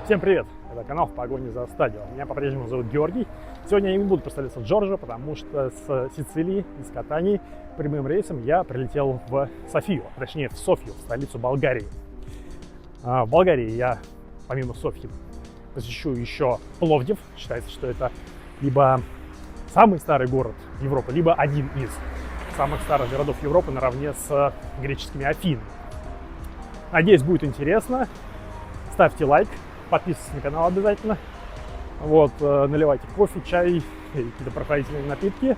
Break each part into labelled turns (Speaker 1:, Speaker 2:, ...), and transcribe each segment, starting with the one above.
Speaker 1: Всем привет! Это канал «В погоне за стадио». Меня по-прежнему зовут Георгий. Сегодня я не буду представляться Джорджио, потому что с Сицилии, из Катании, прямым рейсом я прилетел в Софию, точнее в Софию, в столицу Болгарии. В Болгарии я, помимо Софьи, посещу еще Пловдив. Считается, что это либо самый старый город Европы, либо один из самых старых городов Европы наравне с греческими Афинами. Надеюсь, будет интересно. Ставьте лайк, подписывайтесь на канал обязательно. Вот, наливайте кофе, чай, какие-то прохладительные напитки.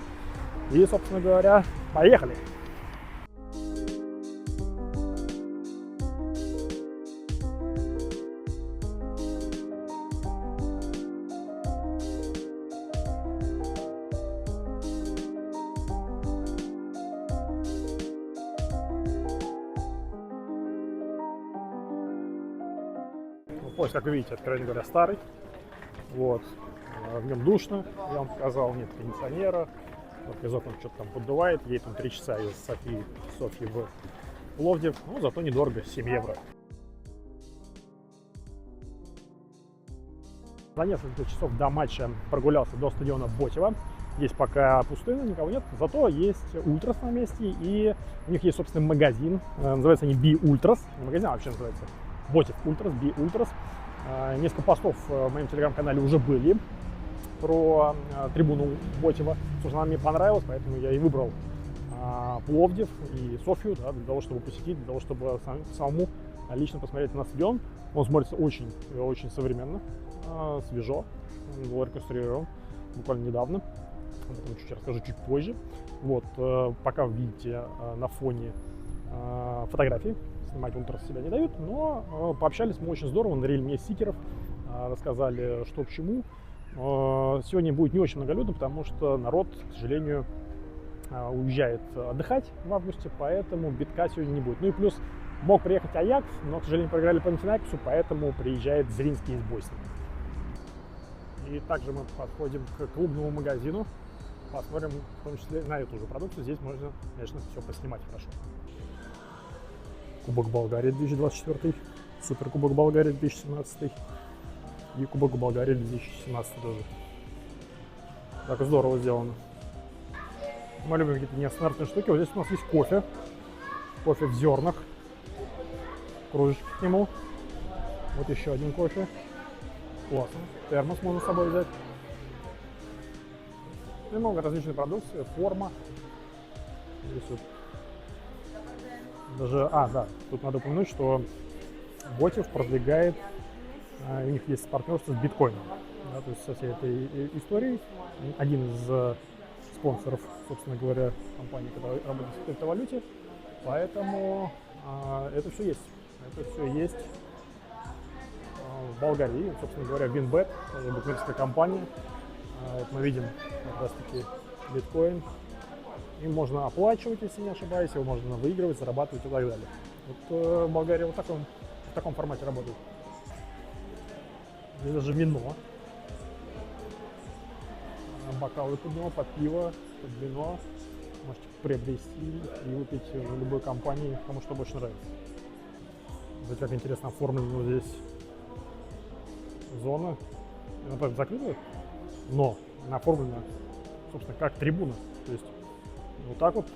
Speaker 1: И, собственно говоря, поехали! Поезд, как вы видите, откровенно говоря, старый. Вот. В нем душно, я вам показал, нет кондиционера. Вот из окна что-то там поддувает. Едет он 3 часа из Софии в Пловдив. Ну, зато недорого, 7 евро. За несколько часов до матча прогулялся до стадиона Ботева. Здесь пока пустынно, никого нет. Зато есть Ультрас на месте. И у них есть собственный магазин. Называется они Би Ультрас. Не магазин, а вообще называется Ботев Ультрас, Би Ультрас. Несколько постов в моем телеграм-канале уже были про трибуну Ботева. Собственно, она мне понравилась, поэтому я и выбрал Пловдив и Софию, да, для того, чтобы посетить, для того, чтобы самому лично посмотреть на стадион. Он смотрится очень современно, свежо. Он был реконструирован буквально недавно. Об этом чуть расскажу чуть позже. Вот, пока вы видите на фоне фотографии. Снимать Ультрас себя не дают, но пообщались мы очень здорово, надарили мне стикеров, рассказали, что к чему. Сегодня будет не очень многолюдно, потому что народ, к сожалению, уезжает отдыхать в августе, поэтому битка сегодня не будет. Ну и плюс мог приехать Аякс, но, к сожалению, проиграли Панатинаикосу, поэтому приезжает Зринский из Боснии. И также мы подходим к клубному магазину, посмотрим в том числе на эту же продукцию. Здесь можно, конечно, все поснимать хорошо. Кубок Болгарии 2024, Суперкубок Болгарии 2017 и Кубок Болгарии 2017 тоже. Так здорово сделано. Мы любим какие-то нестандартные штуки. Вот здесь у нас есть кофе. Кофе в зернах. Кружечки к нему. Вот еще один кофе. Классно. Термос можно с собой взять. И много различной продукции. Форма. Здесь вот даже, да, тут надо упомянуть, что Ботев продвигает, у них есть партнерство с биткоином, да, то есть со всей этой историей. Один из спонсоров, собственно говоря, компании, которая работает в криптовалюте, поэтому это все есть. Это все есть в Болгарии, собственно говоря, Winbet, букмекерская компания. Вот мы видим как раз таки биткоин. Им можно оплачивать, если не ошибаюсь, его можно выигрывать, зарабатывать и так далее. Вот Болгария вот в таком формате работает. Здесь даже вино. Бокалы под него, под пиво, под вино. Можете приобрести и выпить в любой компании, кому что больше нравится. Вот как интересно оформлена вот здесь зона. Она правда закрыта, но она оформлена, собственно, как трибуна. То есть вот так вот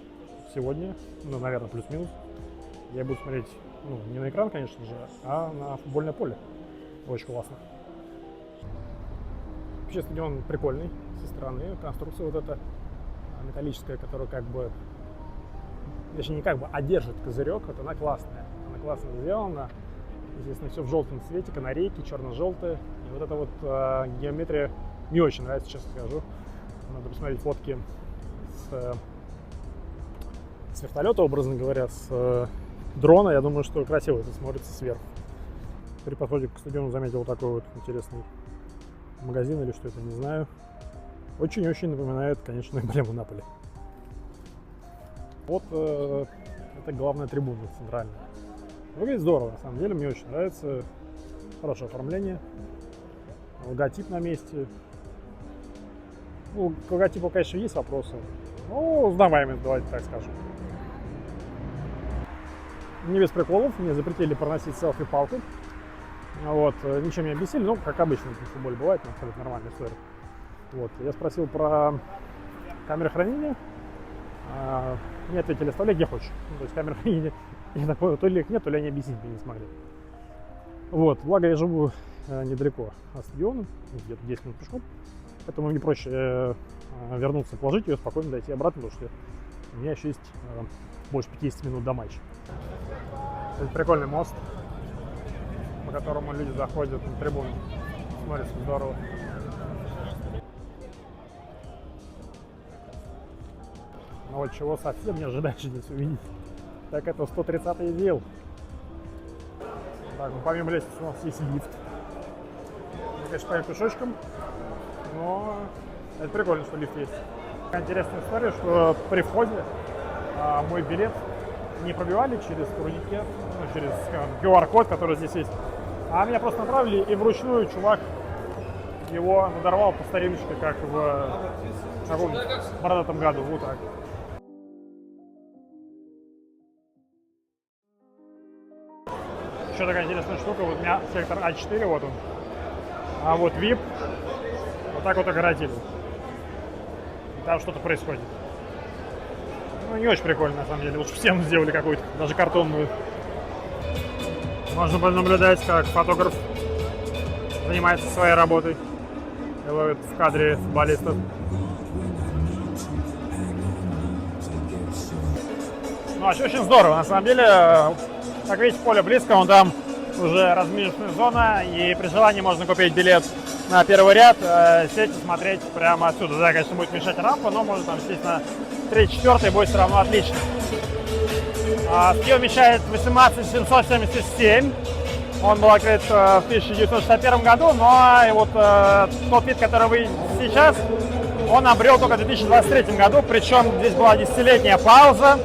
Speaker 1: сегодня, ну, наверное, плюс-минус, я буду смотреть, ну, не на экран, конечно же, а на футбольное поле. Очень классно. Вообще стадион прикольный со стороны. Конструкция вот эта металлическая, которая как бы, точнее не как бы, а держит козырек, вот она классная. Она классно сделана. Естественно, все в желтом цвете, канарейки, черно-желтые. И вот эта вот геометрия мне очень нравится, честно скажу. Надо посмотреть фотки с вертолета, образно говоря, с дрона. Я думаю, что красиво это смотрится сверху. При подходе к стадиону заметил вот такой вот интересный магазин или что это, не знаю. Очень-очень напоминает, конечно, эмблему Наполи. Вот это главная трибуна центральная. Выглядит здорово, на самом деле, мне очень нравится. Хорошее оформление. Логотип на месте. Ну, к логотипу, конечно, есть вопросы. Ну, узнаваемый, давайте так скажем. Не без приколов, мне запретили проносить селфи-палку. Вот, ничем не объяснили, ну, как обычно в футболе бывает, абсолютно нормальная история. Вот, я спросил про камеры хранения, мне ответили, оставляй где хочешь. Ну, то есть камеры хранения, я так понял, то ли их нет, то ли они объяснить мне не смогли. Вот, благо я живу недалеко от стадиона, где-то 10 минут пешком, поэтому мне проще вернуться, положить ее, спокойно дойти обратно, потому что у меня еще есть больше 50 минут до матча. Это прикольный мост, по которому люди заходят на трибуну. Смотрится здорово. Но вот чего совсем не ожидаешь здесь увидеть, так это 130-й вилл. Так, ну помимо лестницы у нас есть лифт. Мы, конечно, пойдем пешочком, но это прикольно, что лифт есть. Интересная история, что при входе мой билет не пробивали через турники, ну, через QR-код, который здесь есть, а меня просто направили, и вручную чувак его надорвал по стариночке, как в каком бородатом году, вот так. Еще такая интересная штука, вот у меня сектор А4, вот он, а вот VIP вот так вот огородили. Там что-то происходит. Ну, не очень прикольно, на самом деле. Лучше всем сделали какую-то, даже картонную. Можно наблюдать, как фотограф занимается своей работой и ловит в кадре футболистов. Ну, вообще очень здорово, на самом деле. Как видите, поле близко, вон там уже разминочная зона, и при желании можно купить билет на первый ряд, сесть и смотреть прямо отсюда. Да, конечно, будет мешать рампа, но можно там сесть на 3-4, будет все равно отлично. Стадион вмещает 18777. Он был открыт в 1961 году, но и вот тот вид, который вы сейчас, он обрел только в 2023 году, причем здесь была 10-летняя пауза.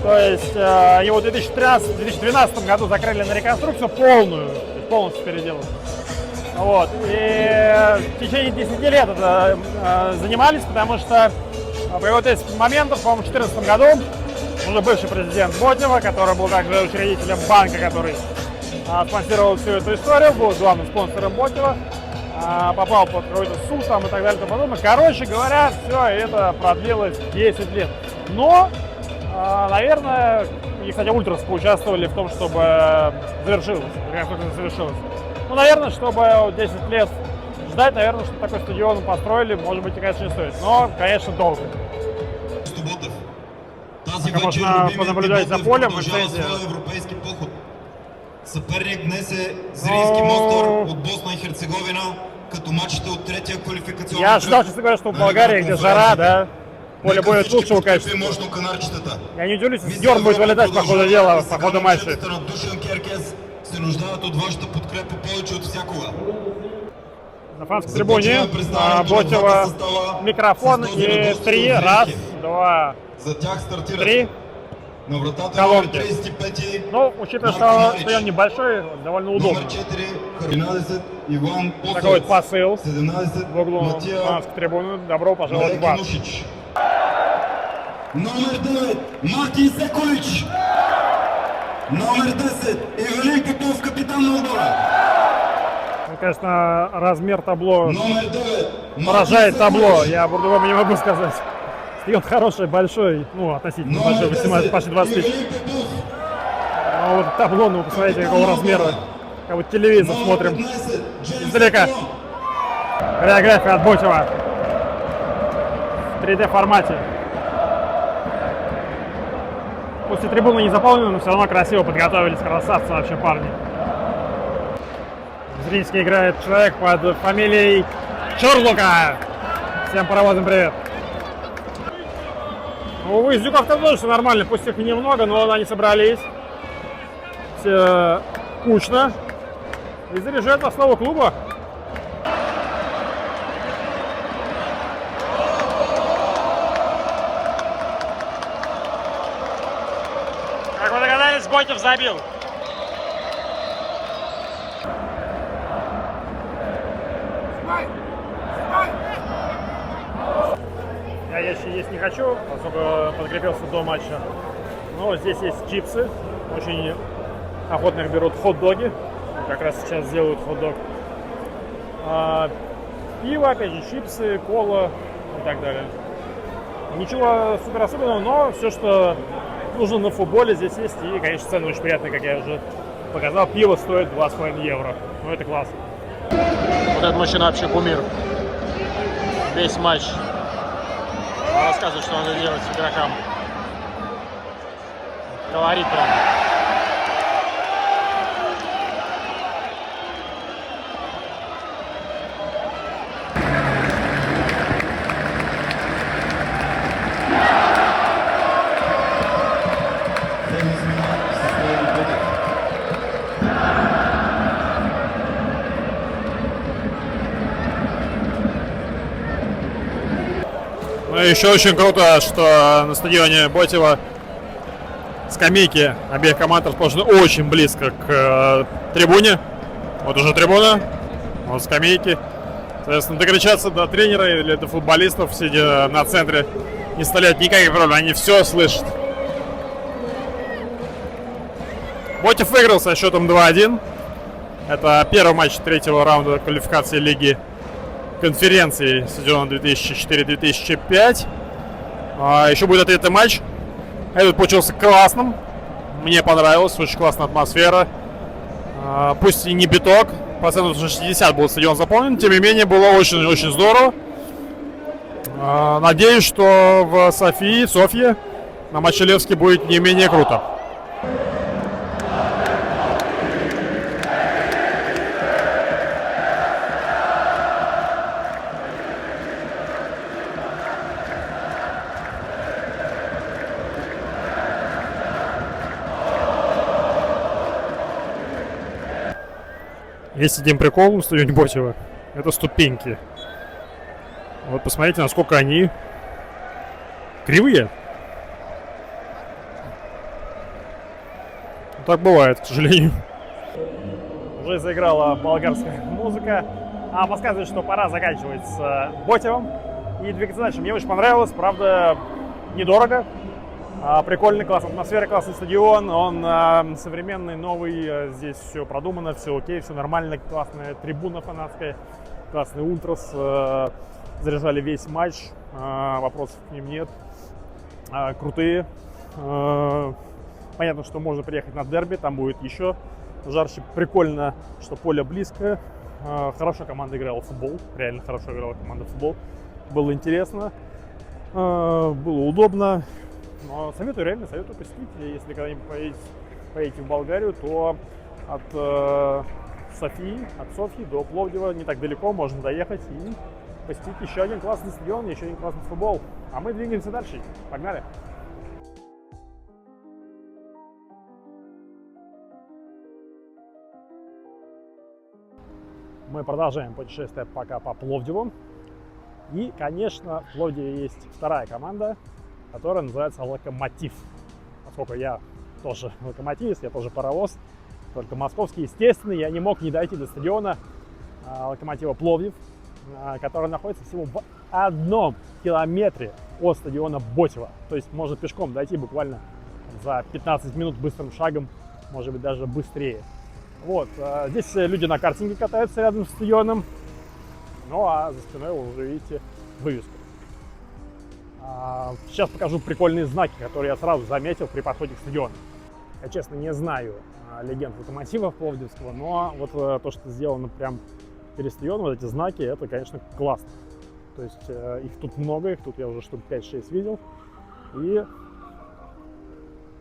Speaker 1: То есть его в 2013-2012 году закрыли на реконструкцию полную, полностью переделали. Вот. И в течение 10 лет это занимались, потому что по вот этим моментам, по-моему, в 2014 году уже бывший президент Ботева, который был также учредителем банка, который спонсировал всю эту историю, был главным спонсором Ботева, попал под какой-то суд там, и так далее и тому подобное. Короче говоря, все это продлилось 10 лет. Но, наверное, и, кстати, ультрас поучаствовали в том, чтобы завершилось. Ну, наверное, чтобы 10 лет ждать, наверное, что такой стадион построили, может быть, и, конечно, не стоит. Но, конечно, долго. Пока можно понаблюдать за полем в стенде.
Speaker 2: Съперник днес е Зрински Мостор от Босна и Херцеговина, като матчите от третия квалификационен
Speaker 1: Я ожидал, честно говоря, что в Болгарии, где жара, да, поле будет лучшего качества. Я не удивлюсь, если Дёрн будет вылетать по ходу дела, по ходу матча.
Speaker 2: Се нуждаят от вашата подкрепа повече от всякога.
Speaker 1: На фанской трибуне Ботева микрофон и 3, раз, два,
Speaker 2: За тях стартират
Speaker 1: 3
Speaker 2: на вратата
Speaker 1: колонки.
Speaker 2: 35.
Speaker 1: Ну, учитывая, что стадион небольшой, довольно удобно.
Speaker 2: Номер 4, 13, Иван Посов.
Speaker 1: Такой вот посыл
Speaker 2: 17,
Speaker 1: в углу
Speaker 2: Матия
Speaker 1: фанской трибуны. Добро пожаловать в бар.
Speaker 2: Номер 9, Мартин Секолич. Номер 10, Ивелин Попов, капитан на отбора.
Speaker 1: Ну, конечно, размер табло
Speaker 2: Номер 9,
Speaker 1: поражает табло, я по-другому не могу сказать. Стадион хороший, большой, ну, относительно большой, 18, почти 20 тысяч. А вот табло, ну, посмотрите, какого размера. Как вот телевизор смотрим издалека. Хореография от Ботева в 3D формате. После трибуны не заполнены, но все равно красиво подготовились, красавцы вообще парни. Зринский играет человек под фамилией Чорлука. Всем паровозам привет. У Выездюков там тоже все нормально, пусть их немного, но они собрались. Все кучно. И заряжают основу клуба. Как вы догадались, Ботев забил. Я есть не хочу, поскольку подкрепился до матча. Но здесь есть чипсы, очень охотно их берут хот-доги. Как раз сейчас делают хот-дог. Пиво, опять же, чипсы, кола и так далее. Ничего супер особенного, но все, что нужно на футболе, здесь есть. И, конечно, цены очень приятные, как я уже показал. Пиво стоит 2,5 евро. Ну, это классно.
Speaker 3: Вот этот мужчина вообще кумир. Весь матч рассказывает, что надо делать с игрокам. Колорит прям.
Speaker 1: Ну и еще очень круто, что на стадионе Ботева скамейки обеих команд расположены очень близко к трибуне. Вот уже трибуна, вот скамейки. Соответственно, докричаться до тренера или до футболистов, сидя на центре, не составляет никаких проблем, они все слышат. Ботев выиграл со счетом 2-1. Это первый матч третьего раунда квалификации Лиги конференции сезона 2004-2005. Еще будет ответный матч. Этот получился классным. Мне понравилось, очень классная атмосфера. Пусть и не биток, процентов 60 был стадион заполнен, тем не менее было очень-очень здорово. Надеюсь, что в Софье на матче Левски будет не менее круто. Есть один прикол на стадионе Ботева. Это ступеньки. Вот посмотрите, насколько они кривые. Так бывает, к сожалению. Уже заиграла болгарская музыка. Подсказывает, что пора заканчивать с Ботевым и двигаться дальше. Мне очень понравилось, правда, недорого. Прикольный, классная атмосфера, классный стадион. Он современный, новый. Здесь все продумано, все окей, все нормально. Классная трибуна фанатская, классный ультрас. Заряжали весь матч. Вопросов к ним нет. Крутые. Понятно, что можно приехать на дерби, там будет еще жарче. Прикольно, что поле близко. Хорошо команда играла в футбол. Реально хорошо играла команда в футбол. Было интересно. Было удобно. Но реально советую посетить. Если когда-нибудь поедете в Болгарию, то от Софьи до Пловдива не так далеко, можно доехать и посетить еще один классный стадион, еще один классный футбол. А мы двигаемся дальше. Погнали! Мы продолжаем путешествие пока по Пловдиву. И, конечно, в Пловдиве есть вторая команда, которая называется «Локомотив». Поскольку я тоже локомотивист, я тоже паровоз, только московский, естественно, я не мог не дойти до стадиона «Локомотива Пловдив», который находится всего в 1 километре от стадиона Ботева. То есть можно пешком дойти буквально за 15 минут быстрым шагом, может быть даже быстрее. Вот, здесь люди на картинге катаются рядом с стадионом, ну а за спиной вы уже видите вывеску. Сейчас покажу прикольные знаки, которые я сразу заметил при подходе к стадиону. Я, честно, не знаю легенд Локомотива Пловдивского, но вот то, что сделано прям перед стадионом, вот эти знаки, это, конечно, классно. То есть их тут много, их тут я уже штук 5-6 видел. И,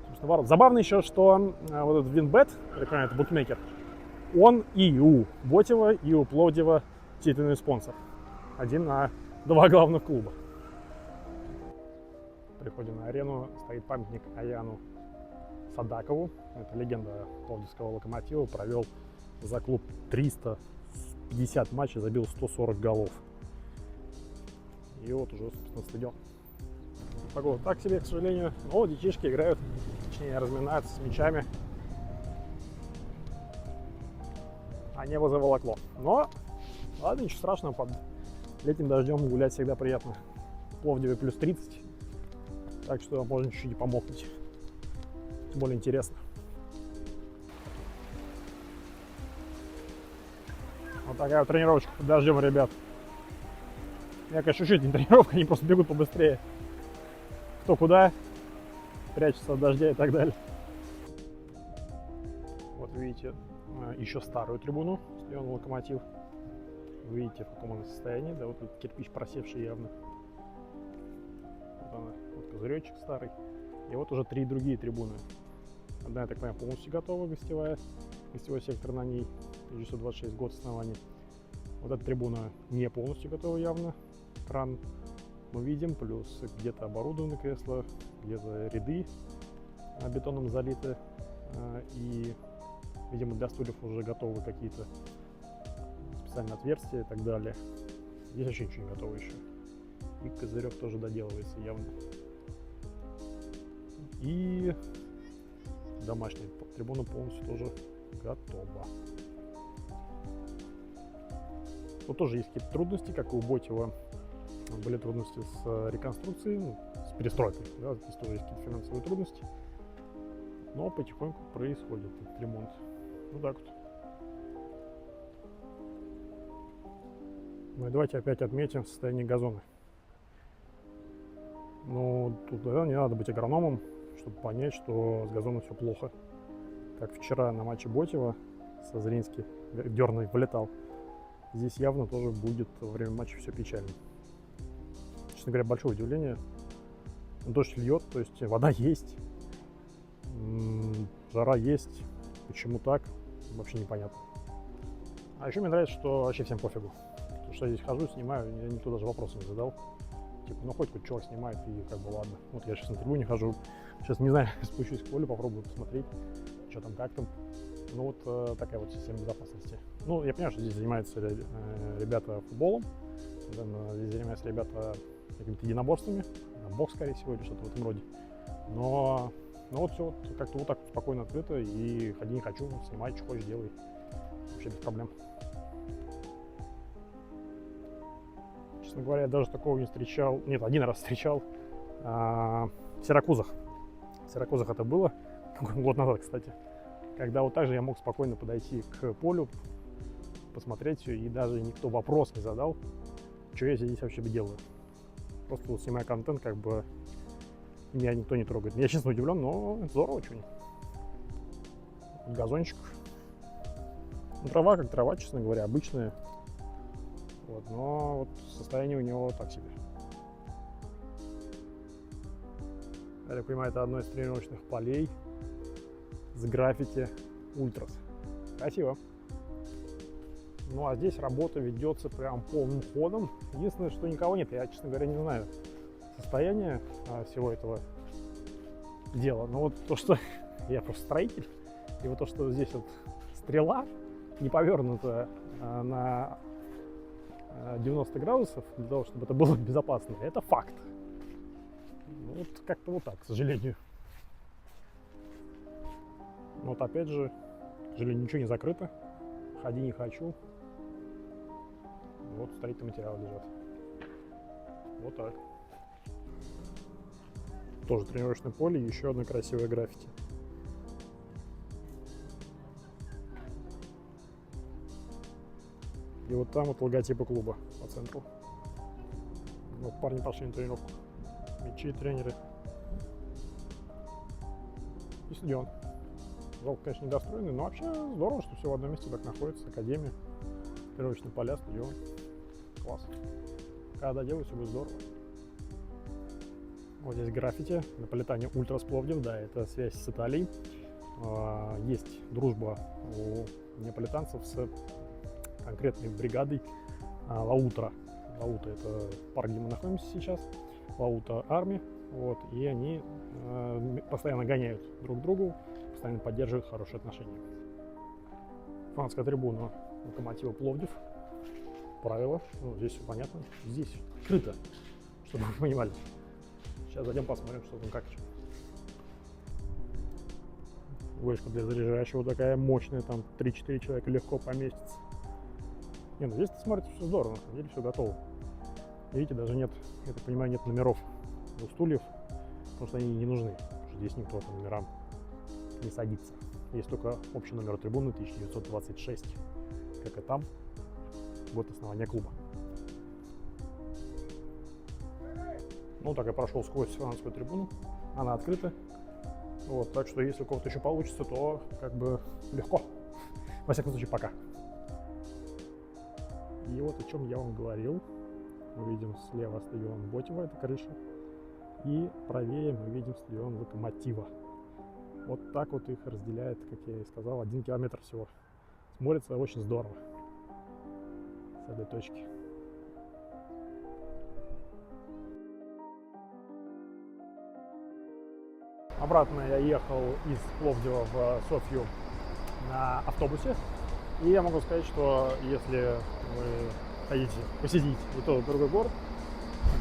Speaker 1: собственно, ворот. Забавно еще, что вот этот Винбет, это букмекер, он и у Ботева, и у Пловдива титульный спонсор. Один на 2 главных клуба. Приходим на арену, стоит памятник Аяну Садакову. Это легенда Пловдивского Локомотива. Провел за клуб 350 матчей, забил 140 голов. И вот уже, собственно, стадион. Погода так себе, к сожалению. Но детишки играют, точнее, разминаются с мячами. А небо заволокло. Но, ладно, ничего страшного, под летним дождем гулять всегда приятно. В Пловдиве плюс 30. Так что можно чуть-чуть и помокнуть. Тем более интересно. Вот такая вот тренировочка под дождем, ребят. Я, конечно, чуть не тренировка, они просто бегут побыстрее. Кто куда, прячется от дождя и так далее. Вот видите, еще старую трибуну, стадион Локомотив. Видите, в каком она состоянии, да, вот тут кирпич просевший явно. Вот она, вот козыречек старый. И вот уже 3 другие трибуны. Одна, я так понимаю, полностью готова, гостевой сектор на ней, 1926 год основания. Вот эта трибуна не полностью готова явно. Кран мы видим, плюс где-то оборудованы кресла, где-то ряды бетоном залиты. И, видимо, для стульев уже готовы какие-то специальные отверстия и так далее. Здесь вообще ничего не готово еще. И козырек тоже доделывается явно. И домашняя трибуна полностью тоже готова. Тут тоже есть какие-то трудности, как и у Ботева. Были трудности с реконструкцией, ну, с перестройкой. Да? Здесь тоже есть какие-то финансовые трудности. Но потихоньку происходит этот ремонт. Вот так вот. Ну и давайте опять отметим состояние газона. Ну, тут да, не надо быть агрономом, чтобы понять, что с газоном все плохо. Как вчера на матче Ботева со Зрински дерный вылетал. Здесь явно тоже будет во время матча все печально. Честно говоря, большое удивление. Дождь льет, то есть вода есть, жара есть. Почему так, вообще непонятно. А еще мне нравится, что вообще всем пофигу. Потому что я здесь хожу, снимаю, я никто даже вопросов не задал. Типа, ну хоть чувак снимает, и как бы ладно. Вот я сейчас на трибуне хожу. Сейчас, не знаю, спущусь к полю, попробую посмотреть, что там, как там. Ну вот такая вот система безопасности. Ну, я понимаю, что здесь занимаются ребята футболом, здесь занимаются ребята какими-то единоборствами, бокс, скорее всего, или что-то в этом роде. Но вот все вот как-то вот так спокойно, открыто, и ходи не хочу, снимай, что хочешь, делай. Вообще без проблем. Честно говоря, я даже такого не встречал. Нет, один раз встречал в Сиракузах. В Сиракузах это было год назад, кстати. Когда вот так же я мог спокойно подойти к полю, посмотреть все, и даже никто вопрос не задал, что я здесь вообще делаю. Просто вот снимаю контент, как бы меня никто не трогает. Я, честно, удивлен, но здорово очень. Газончик. Ну, трава как трава, честно говоря, обычная. Вот, но вот состояние у него так себе. Я так понимаю, это одно из тренировочных полей с граффити Ультрас. Красиво. Ну а здесь работа ведется прям полным ходом. Единственное, что никого нет. Я, честно говоря, не знаю состояние всего этого дела. Но вот то, что я просто строитель, и вот то, что здесь вот стрела не повернута на 90 градусов для того, чтобы это было безопасно, это факт. Ну, вот как-то вот так, к сожалению. Но вот опять же, к сожалению, ничего не закрыто. Ходи не хочу. Вот строительные материалы лежат. Вот так. Тоже тренировочное поле и еще одно красивое граффити. И вот там вот логотипы клуба по центру. Вот парни пошли на тренировку. Мячи, тренеры. И стадион. Зал, конечно, недостроенный, но вообще здорово, что все в одном месте так находится. Академия, тренировочные поля, стадион. Класс. Когда делаю, все будет здорово. Вот здесь граффити. Наполитане Ультрас Пловдив, да, это связь с Италией. Есть дружба у неаполитанцев с конкретной бригадой Лаутра. Лаута — это парк, где мы находимся сейчас. Лаута Арми. Вот, и они постоянно гоняют друг другу, постоянно поддерживают хорошие отношения. Фанская трибуна Локомотива Пловдив. Правила. Ну, здесь все понятно. Здесь открыто, чтобы вы понимали. Сейчас зайдем посмотрим, что там как. Вышка для заряжающего такая мощная, там 3-4 человека легко поместится. Не, ну здесь смотрите, все здорово, на самом деле все готово. Видите, даже нет, я так понимаю, нет номеров у стульев, потому что они не нужны, потому что здесь никто по номерам не садится. Есть только общий номер трибуны 1926, как и там. год основания клуба. Ну, так я прошел сквозь фанатскую трибуну, она открыта. Вот, так что если у кого-то еще получится, то как бы легко. Во всяком случае, пока. И вот о чем я вам говорил. Мы видим слева стадион Ботева, это крыша. И правее мы видим стадион Локомотива. Вот так вот их разделяет, как я и сказал, 1 километр всего. Смотрится очень здорово с этой точки. Обратно я ехал из Пловдива в Софью на автобусе. И я могу сказать, что если вы хотите посетить и тот, и другой город,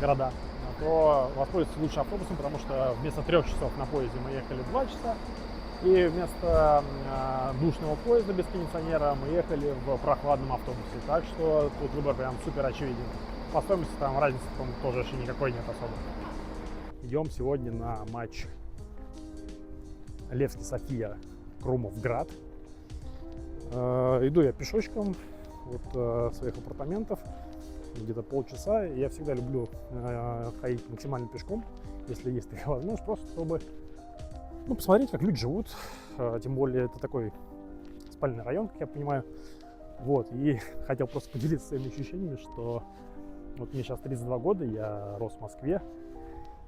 Speaker 1: города, то воспользуйтесь лучше автобусом, потому что вместо 3 часов на поезде мы ехали 2 часа. И вместо душного поезда без кондиционера мы ехали в прохладном автобусе. Так что тут выбор прям супер очевиден. По стоимости там разницы, по-моему, тоже еще никакой нет особо. Идем сегодня на матч Левски София Крумовград. Иду я пешочком от своих апартаментов, где-то полчаса. Я всегда люблю ходить максимально пешком, если есть такая возможность, просто чтобы посмотреть, как люди живут. Тем более это такой спальный район, как я понимаю. Вот, и хотел просто поделиться своими ощущениями, что вот мне сейчас 32 года, я рос в Москве,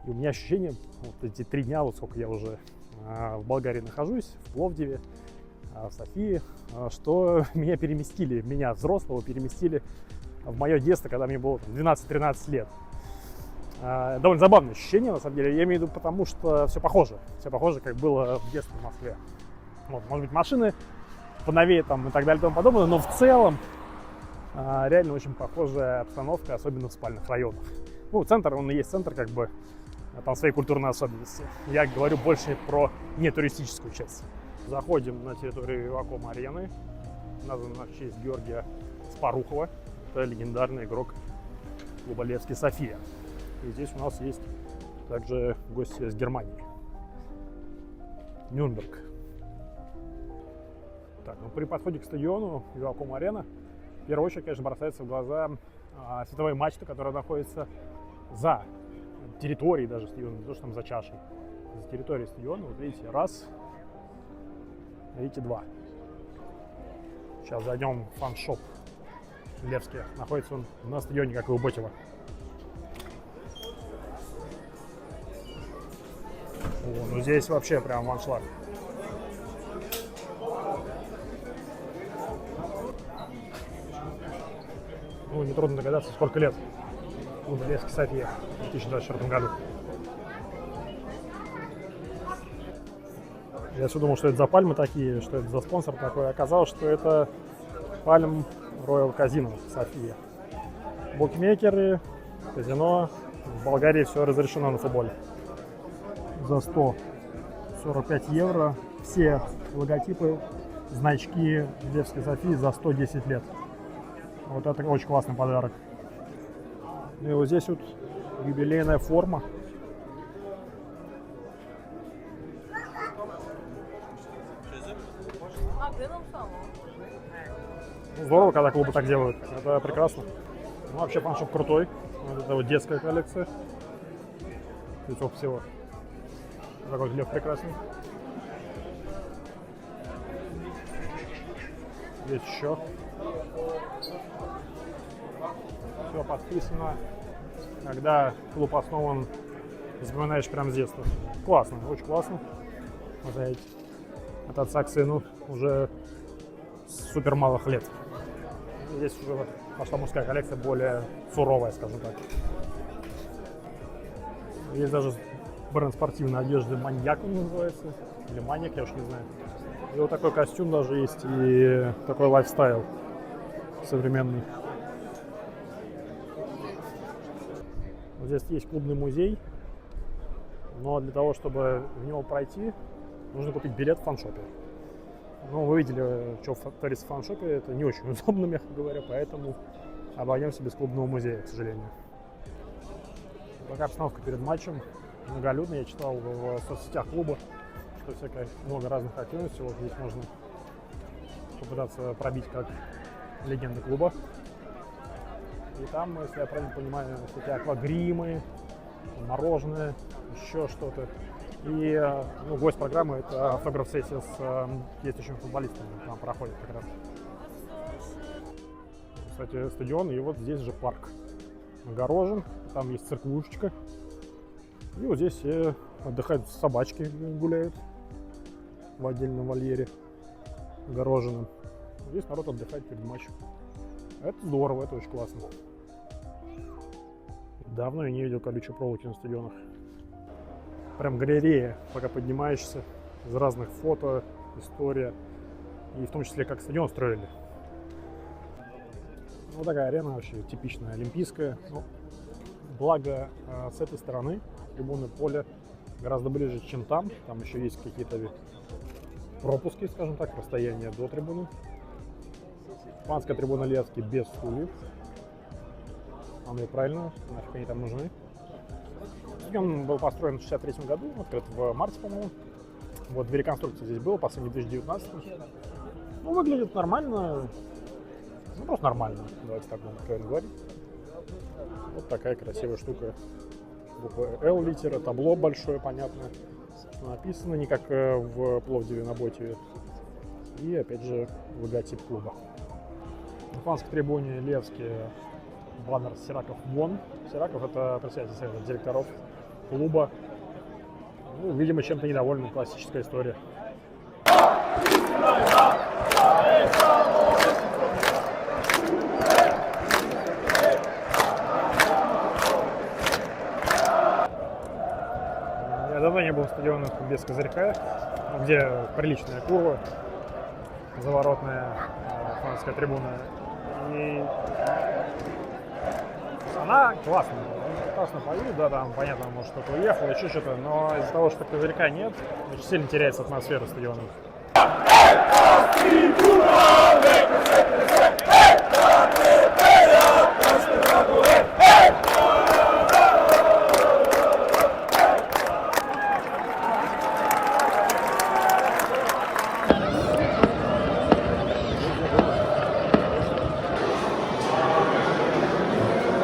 Speaker 1: и у меня ощущение, вот эти 3 дня, вот сколько я уже в Болгарии нахожусь, в Пловдиве, в Софии, что меня взрослого переместили в мое детство, когда мне было 12-13 лет. Довольно забавное ощущение, на самом деле. Я имею в виду, потому что все похоже, как было в детстве в Москве. Вот, может быть, машины поновее там и так далее и тому подобное, но в целом реально очень похожая обстановка, особенно в спальных районах. Ну, центр, он и есть центр, как бы, там свои культурные особенности. Я говорю больше про нетуристическую часть. Заходим на территорию Ваком-арены, названной в честь Георгия Спарухова. Это легендарный игрок клуба Левски София. И здесь у нас есть также гости из Германии. Нюрнберг. Так, при подходе к стадиону Ваком-арена в первую очередь, конечно, бросается в глаза световая мачта, которая находится за территорией даже стадиона, не то, что там за чашей. За территорией стадиона, вот видите, раз, видите, 2. Сейчас зайдем в фан-шоп Левски. Находится он на стадионе, как и у Ботева. О, ну здесь вообще прям аншлаг. Ну, нетрудно догадаться, сколько лет клубу Левски София в 2024 году. Я все думал, что это за пальмы такие, что это за спонсор такой. Оказалось, что это Palm Royal Casino София. Букмекеры, казино. В Болгарии все разрешено на футболе. За 145 евро все логотипы, значки Левской Софии за 110 лет. Вот это очень классный подарок. И вот здесь вот юбилейная форма. Здорово, когда клубы так делают. Это прекрасно. Ну, вообще фан-шоп крутой. Вот это вот детская коллекция. Лицов всего. Такой лев прекрасный. Здесь еще. Все подписано. Когда клуб основан, запоминаешь прям с детства. Классно, очень классно. Вот эти. От отца к сыну уже супер малых лет. Здесь уже пошла мужская коллекция, более суровая, скажем так. Есть даже бренд спортивной одежды «Маньяк» он называется. Или «Маньяк», я уж не знаю. И вот такой костюм даже есть, и такой лайфстайл современный. Вот здесь есть клубный музей, но для того, чтобы в него пройти, нужно купить билет в фан-шопе. Ну, вы видели, что творится в фан-шопе, это не очень удобно, мягко говоря, поэтому обойдемся без клубного музея, к сожалению. Такая обстановка перед матчем, многолюдная. Я читал в соцсетях клуба, что всякое много разных активностей. Вот здесь можно попытаться пробить как легенды клуба. И там, если я правильно понимаю, всякие аквагримы, мороженое, еще что-то. И ну, гость программы — это автограф-сессия с действующими футболистами, там проходит как раз. Кстати, стадион, и вот здесь же парк огорожен, там есть церквушечка. И вот здесь отдыхают собачки, гуляют в отдельном вольере огороженном. Здесь народ отдыхает перед матчем. Это здорово, это очень классно. Давно я не видел колючей проволоки на стадионах. Прям галерея, пока поднимаешься, из разных фото, история. И в том числе, как стадион строили. Вот такая арена вообще типичная, олимпийская. Но, благо, с этой стороны трибуны поля гораздо ближе, чем там. Там еще есть какие-то пропуски, скажем так, расстояние до трибуны. Испанская трибуна Левски без стульев. Оно и правильно, нафиг они там нужны. Он был построен в 1963 году, открыт в марте, по-моему. Вот две реконструкции здесь было, последний в 2019. Ну, выглядит нормально. Ну, просто нормально, давайте так будем откровенно говорить. Вот такая красивая штука. Буква L литера, табло большое, понятное, что написано, не как в Пловдиве на Ботеве. И, опять же, логотип клуба. На испанской трибуне Левски баннер «Сираков вон». Сираков — это председатель совета директоров клуба. Ну, видимо, чем-то недовольны, классическая история. Я давно не был в стадионах без козырька, где приличная курва, заворотная фанатская трибуна. И она классная, классно поют, да, там, понятно, может, кто-то уехал, еще что-то, но из-за того, что козырька нет, очень сильно теряется атмосфера стадиона.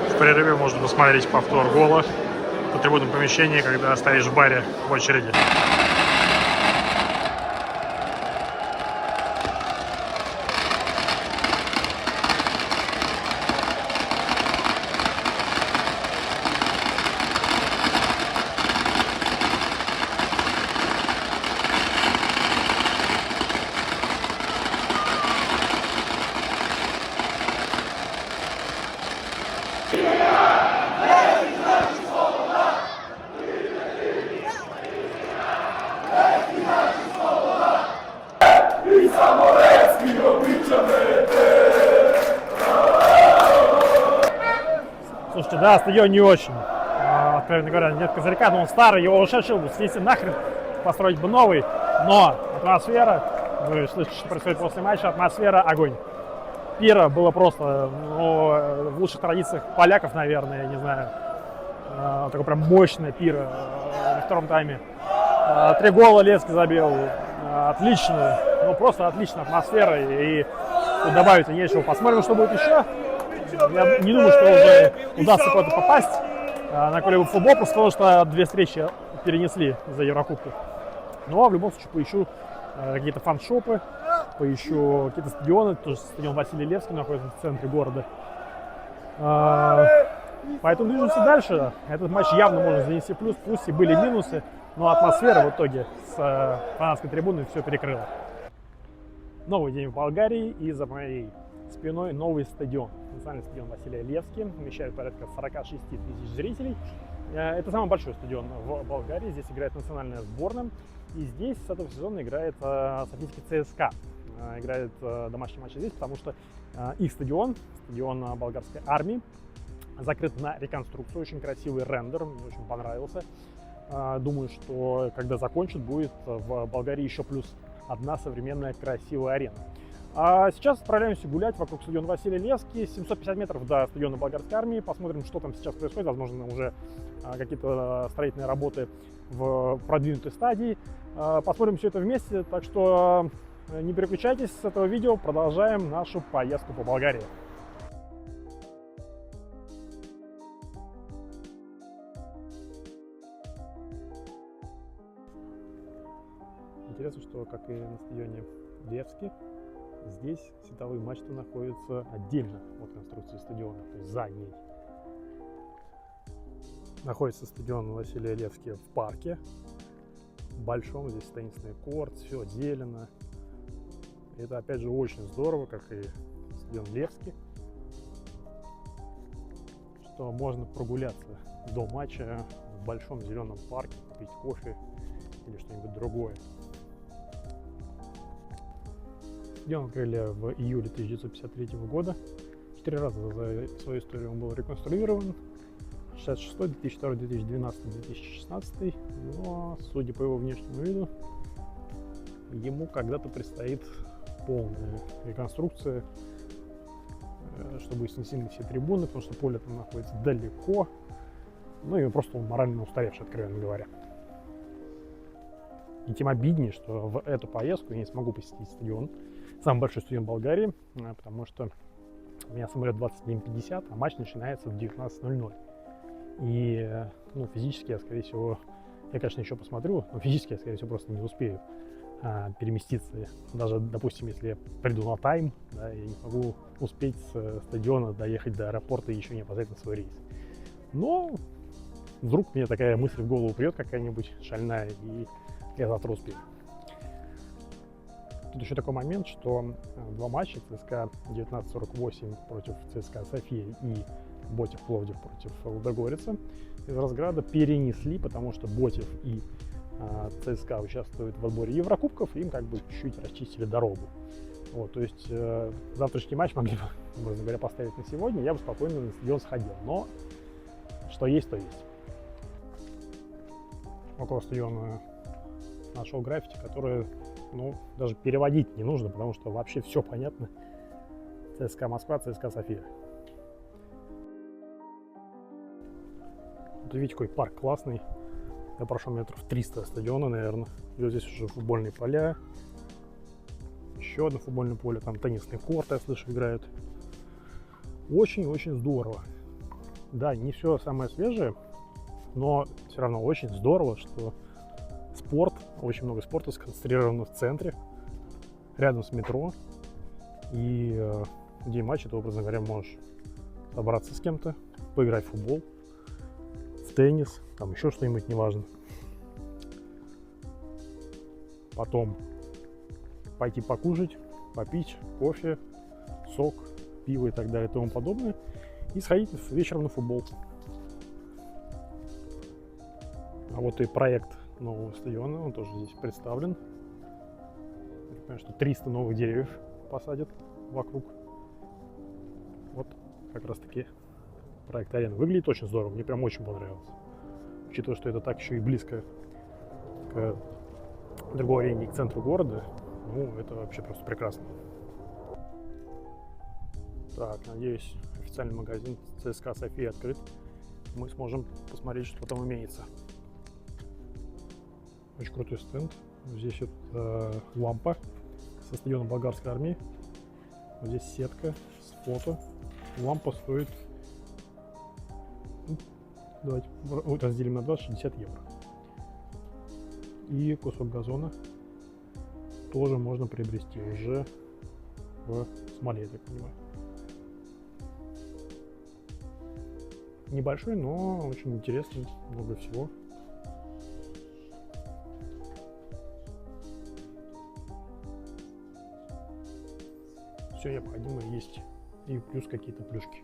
Speaker 1: В перерыве можно посмотреть повтор гола по трибунном помещении, когда стоишь в баре в очереди. Слушайте, да, стадион не очень, откровенно говоря, нет козырька, но он старый, его ушедший бы снести нахрен, построить бы новый, но атмосфера, вы слышите, что происходит после матча, атмосфера огонь. Пира было просто, ну, в лучших традициях поляков, наверное, я не знаю, такое прям мощное пиро во втором тайме. 3 гола Левски забил, отлично, ну просто отличная атмосфера, и тут добавить нечего. Посмотрим, что будет еще. Я не думаю, что уже удастся куда-то попасть на какой-либо футбол, просто потому что 2 встречи перенесли за Еврокубки. Но в любом случае поищу какие-то фан-шопы, поищу какие-то стадионы. Тоже стадион Василий Левский находится в центре города. Поэтому движемся дальше. Этот матч явно можно занести плюс, пусть и были минусы, но атмосфера в итоге с фанатской трибуны все перекрыла. Новый день в Болгарии, и за моей спиной новый стадион. Национальный стадион Василия Левский, вмещает порядка 46 тысяч зрителей. Это самый большой стадион в Болгарии, здесь играет национальная сборная. И здесь с этого сезона играет соперники ЦСКА. Играет домашний матч здесь, потому что их стадион болгарской армии, закрыт на реконструкцию. Очень красивый рендер, мне очень понравился. Думаю, что когда закончат, будет в Болгарии еще плюс одна современная красивая арена. А сейчас отправляемся гулять вокруг стадиона Василия Левский. 750 метров до стадиона болгарской армии. Посмотрим, что там сейчас происходит. Возможно, уже какие-то строительные работы в продвинутой стадии. Посмотрим все это вместе. Так что не переключайтесь с этого видео. Продолжаем нашу поездку по Болгарии. Оказывается, что, как и на стадионе Левски, здесь световые мачты находятся отдельно от конструкции стадиона, то есть за ней. Находится стадион Василия Левски в парке большом, здесь теннисный корт, все отделено. Это опять же очень здорово, как и стадион Левски, что можно прогуляться до матча в большом зеленом парке, купить кофе или что-нибудь другое. Стадион открыли в июле 1953 года. 4 раза за свою историю он был реконструирован. 66, 2002, 2012, 2016. Но, судя по его внешнему виду, ему когда-то предстоит полная реконструкция, чтобы снесли все трибуны, потому что поле там находится далеко. Ну и просто он морально устаревший, откровенно говоря. И тем обиднее, что в эту поездку я не смогу посетить стадион, самый большой стадион Болгарии, потому что у меня самолет 21:50, а матч начинается в 19:00. И физически я, скорее всего, я, конечно, еще посмотрю, но физически я, скорее всего, просто не успею переместиться. Даже, допустим, если я приду на тайм, да, я не могу успеть с стадиона доехать до аэропорта и еще не опоздать на свой рейс. Но вдруг мне такая мысль в голову придет какая-нибудь шальная, и я завтра успею. Тут еще такой момент, что два матча ЦСКА 1948 против ЦСКА София и Ботев Пловдив против Лудогорица из Разграда перенесли, потому что Ботев и ЦСКА участвуют в отборе Еврокубков, и им как бы чуть-чуть расчистили дорогу. Вот, то есть завтрашний матч могли бы, образно говоря, поставить на сегодня, я бы спокойно на стадион сходил. Но что есть, то есть. Около стадиона нашел граффити, которое, даже переводить не нужно, потому что вообще все понятно. ЦСКА Москва, ЦСКА София. Вот видите, какой парк классный. Я прошел метров 300 стадиона, наверное. И вот здесь уже футбольные поля. Еще одно футбольное поле. Там теннисный корт, я слышу, играют. Очень-очень здорово. Да, не все самое свежее, но все равно очень здорово, что спорт, очень много спорта сконцентрировано в центре, рядом с метро. И в день матча ты, образно говоря, можешь собраться с кем-то, поиграть в футбол, в теннис, там еще что-нибудь, неважно. Потом пойти покушать, попить кофе, сок, пиво и так далее и тому подобное. И сходить вечером на футбол. А вот и проект нового стадиона, он тоже здесь представлен. Я понимаю, что 300 новых деревьев посадят вокруг. Вот как раз таки проект арены. Выглядит очень здорово, мне прям очень понравилось. Учитывая, что это так еще и близко к другой арене, к центру города, это вообще просто прекрасно. Так, надеюсь, официальный магазин ЦСКА София открыт. Мы сможем посмотреть, что там имеется. Очень крутой стенд. Здесь лампа со стадиона болгарской армии. Здесь сетка с фото. Лампа стоит, давайте разделим на 20, 60 евро. И кусок газона тоже можно приобрести уже в смоле, я так понимаю. Небольшой, но очень интересный, много всего. Все необходимое есть, и плюс какие-то плюшки.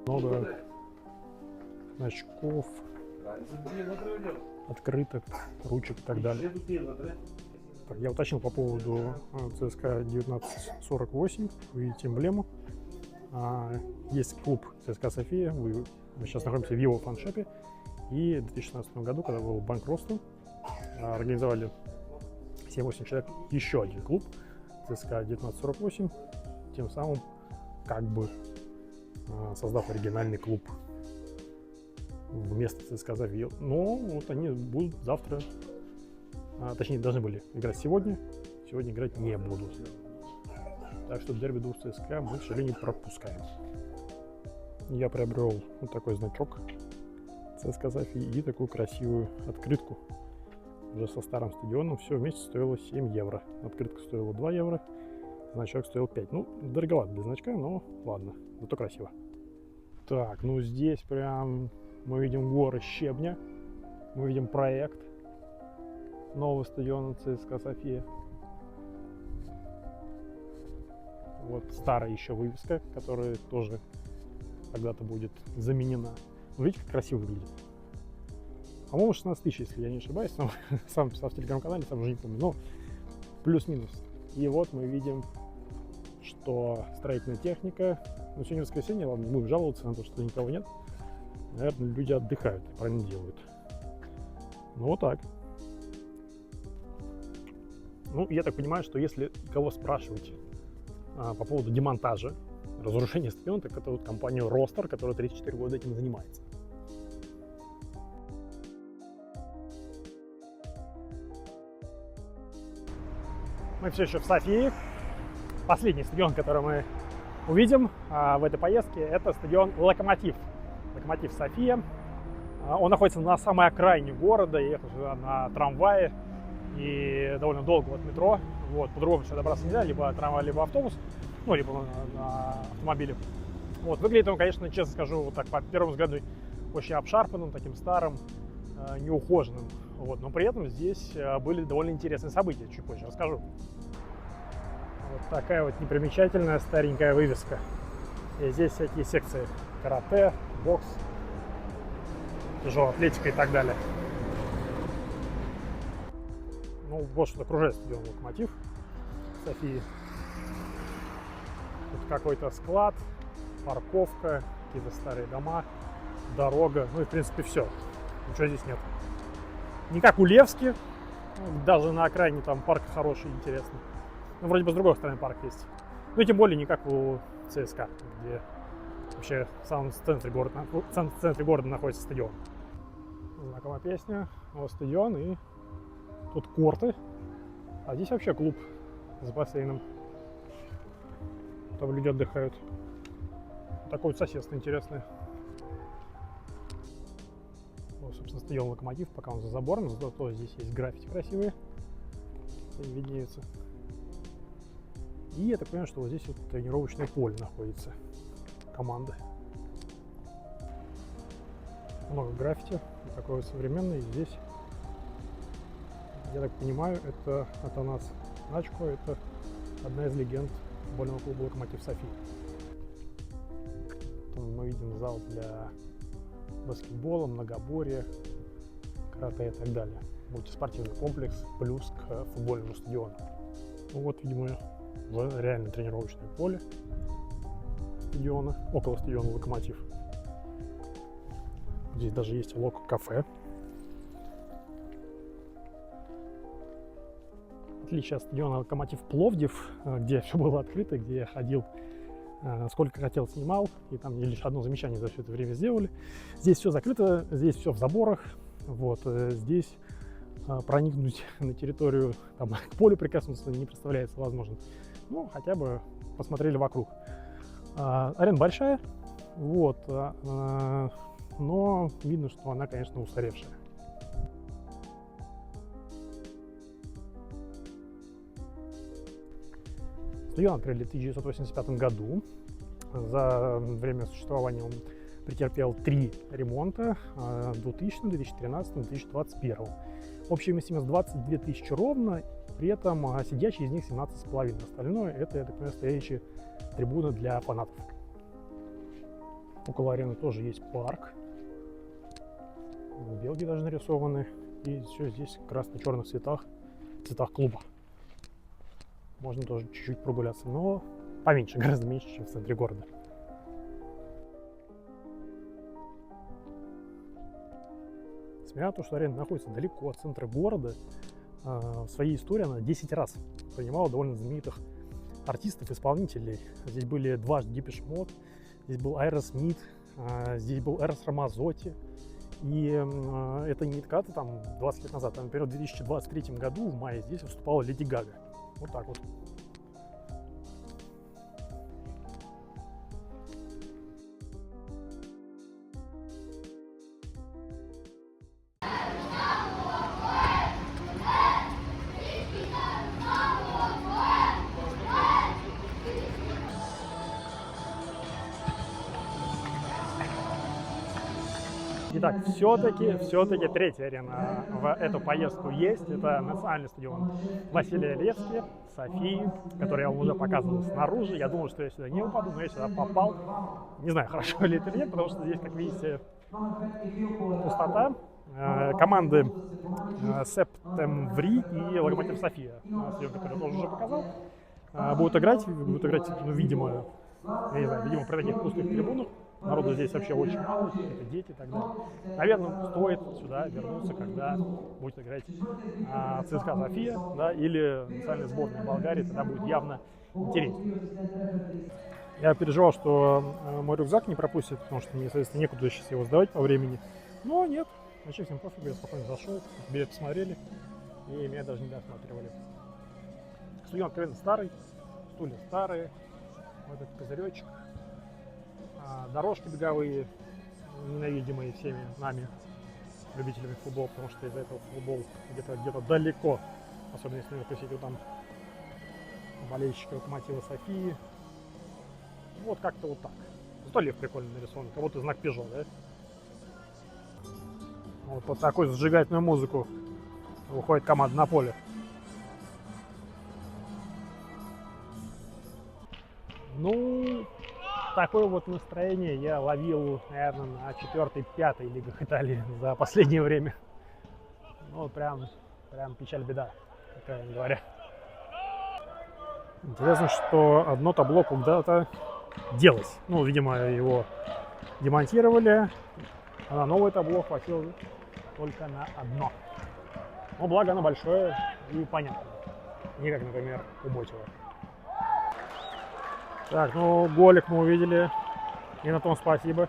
Speaker 1: Много значков, открыток, ручек и так далее. Так, я уточнил по поводу ЦСКА 1948. Вы видите эмблему. Есть клуб ЦСКА София. Мы сейчас находимся в его фаншопе. И в 2016 году, когда было банкротство, организовали 7-8 человек еще один клуб ЦСКА 1948. Тем самым как бы создав оригинальный клуб вместо ЦСКА София. Но вот они будут завтра, точнее должны были играть сегодня играть не будут. Так что дерби двух ЦСКА мы, к сожалению, пропускаем. Я приобрел вот такой значок ЦСКА София и такую красивую открытку уже со старым стадионом. Все вместе стоило 7 евро. Открытка стоила 2 евро, значок стоил 5. Ну, дороговато без значка, но ладно, зато красиво. Так, ну здесь прям мы видим горы щебня, мы видим проект нового стадиона ЦСКА София. Вот старая еще вывеска, которая тоже когда-то будет заменена. Ну, видите, как красиво выглядит. По-моему, 16 тысяч, если я не ошибаюсь. Сам писал в телеграм-канале, сам уже не помню. Но плюс-минус. И вот мы видим, что строительная техника. Ну, сегодня воскресенье, ладно, не будем жаловаться на то, что никого нет. Наверное, люди отдыхают и правильно делают. Ну, вот так. Ну, я так понимаю, что если кого спрашивать по поводу демонтажа, разрушения стадиона, так это вот компанию Ростер, которая 34 года этим занимается. Мы все еще в Софии. Последний стадион, который мы увидим в этой поездке, это стадион Локомотив. Локомотив София. Он находится на самой окраине города, я ехал сюда на трамвае и довольно долго от метро. Вот, по-другому сюда добраться нельзя, либо трамвай, либо автобус, ну, либо на автомобиле. Вот, выглядит он, конечно, честно скажу, вот так по первому взгляду очень обшарпанным, таким старым, неухоженным. Вот, но при этом здесь были довольно интересные события, чуть позже расскажу. Вот такая вот непримечательная старенькая вывеска. И здесь всякие секции: карате, бокс, тяжелая атлетика и так далее. Ну, вот что окружает стадион Локомотив Софии. Тут какой-то склад, парковка, какие-то старые дома, дорога. Ну и в принципе все. Ничего здесь нет. Не как у Левски, даже на окраине там парк хороший, интересный. Ну, вроде бы с другой стороны парк есть. Ну и тем более не как у ЦСКА, где вообще в самом центре города находится стадион. Знакомая песня, вот стадион, и тут корты, а здесь вообще клуб с бассейном. Там люди отдыхают. Такое вот соседство интересное. Вот, собственно, стадион Локомотив, пока он за забором, зато здесь есть граффити красивые, виднеются. И я так понимаю, что вот здесь вот тренировочное поле находится команды. Много граффити, такое вот современное. Здесь, я так понимаю, это Атанас Начко, это одна из легенд футбольного клуба Локомотив София. Там мы видим зал для баскетбола, многоборья, карате и так далее. Мультиспортивный комплекс плюс к футбольному стадиону. Ну вот, видимо, реально тренировочное поле стадиона, около стадиона Локомотив. Здесь даже есть лок-кафе. В отличие от стадиона Локомотив Пловдив, где все было открыто, где я ходил, сколько хотел, снимал, и там мне лишь одно замечание за все это время сделали. Здесь все закрыто, здесь все в заборах. Вот, здесь проникнуть на территорию, там, к полю прикоснуться не представляется возможным. Ну, хотя бы посмотрели вокруг. Арена большая, вот, но видно, что она, конечно, устаревшая. Стадион открыли в 1985 году. За время существования он претерпел 3 ремонта: в 2000, 2013 и 2021. Общая вместимость 22 тысячи ровно, при этом сидячие из них 17,5. Остальное это, я так понимаю, стоящие трибуны для фанатов. Около арены тоже есть парк. Белки даже нарисованы. И все здесь в красно-черных цветах клуба. Можно тоже чуть-чуть прогуляться, но поменьше, гораздо меньше, чем в центре города. Несмотря на то, что арена находится далеко от центра города, в своей истории она 10 раз принимала довольно знаменитых артистов, исполнителей. Здесь были дважды Depeche Mode, здесь был Aerosmith, здесь был Эрос Рамазотти. И это не когда-то там 20 лет назад, а, например, в 2023 году в мае здесь выступала Леди Гага. Вот так вот. Итак, все-таки третья арена в эту поездку есть. Это национальный стадион Василия Левски, Софии, который я вам уже показывал снаружи. Я думал, что я сюда не упаду, но я сюда попал. Не знаю, хорошо ли это или нет, потому что здесь, как видите, пустота. Команды Септември и Локомотив София, стадион, который я тоже уже показал, будут играть, ну, видимо, я не знаю, видимо, при таких пустых трибунах. Народу здесь вообще очень мало, это дети и так далее. Наверное, стоит сюда вернуться, когда будет играть ЦСКА София, да, или национальная сборная Болгарии, тогда будет явно интереснее. Я переживал, что мой рюкзак не пропустит, потому что мне, соответственно, некуда сейчас его сдавать по времени. Но нет, вообще всем пофигу, я спокойно зашел, билет посмотрели, и меня даже не досматривали. Стадион откровенно старый, стулья старые, вот этот козыречек. Дорожки беговые, ненавидимые всеми нами, любителями футбола, потому что из-за этого футбол где-то далеко, особенно если посетил там болельщики Локомотива Софии. Вот как-то вот так. Зато лев прикольно нарисован, как будто знак Peugeot, да? Вот под такую зажигательную музыку выходит команда на поле. Ну, такое вот настроение я ловил, наверное, на 4-5 лигах Италии за последнее время. Ну, прям печаль-беда, как говоря. Интересно, что одно табло куда-то делось. Ну, видимо, его демонтировали, а на новое табло хватило только на одно. Но благо оно большое и понятно. Не как, например, у Ботева. Так, ну, голик мы увидели, и на том спасибо.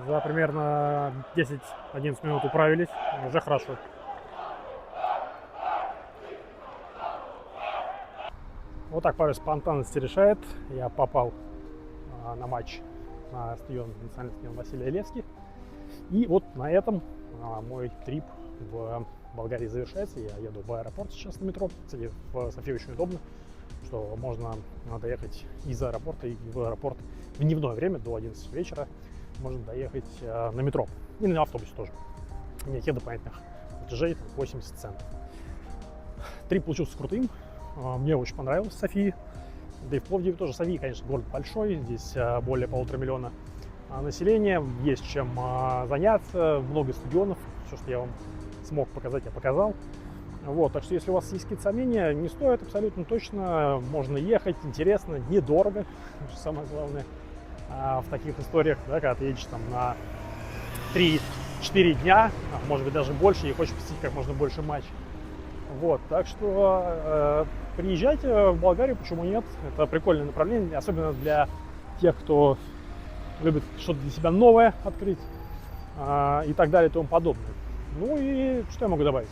Speaker 1: За примерно 10-11 минут управились, уже хорошо. Вот так порой спонтанности решает. Я попал на матч на стадион, национальный стадион Василия Левски. И вот на этом мой трип в Болгарии завершается. Я еду в аэропорт сейчас на метро. Кстати, в Софии очень удобно, что можно доехать из аэропорта и в аэропорт в дневное время, до 11 вечера. Можно доехать на метро и на автобусе тоже. Никаких дополнительных платежей, 80 центов. Трип получился крутым. Мне очень понравилось Софии. Да и в Пловдиве тоже. София, конечно, город большой. Здесь более 1,5 миллиона населения. Есть чем заняться. Много стадионов. Все, что я вам смог показать, я показал. Вот, так что если у вас есть какие-то сомнения, не стоит абсолютно точно. Можно ехать, интересно, недорого. Что самое главное в таких историях, да, когда ты едешь там на 3-4 дня, может быть даже больше, и хочешь посетить как можно больше матчей. Вот, так что приезжайте в Болгарию, почему нет? Это прикольное направление, особенно для тех, кто любит что-то для себя новое открыть и так далее и тому подобное. Ну и что я могу добавить?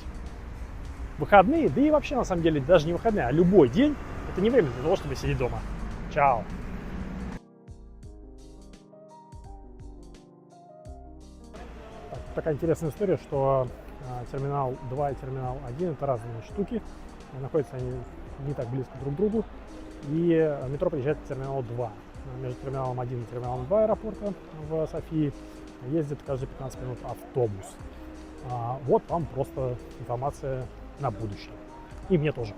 Speaker 1: Выходные, да и вообще на самом деле даже не выходные, а любой день, это не время для того, чтобы сидеть дома. Чао! Такая интересная история, что терминал 2 и терминал 1 это разные штуки, находятся они не так близко друг к другу, и метро приезжает к терминалу 2. Между терминалом 1 и терминалом 2 аэропорта в Софии ездит каждые 15 минут автобус. Вот вам просто информация на будущее. И мне тоже.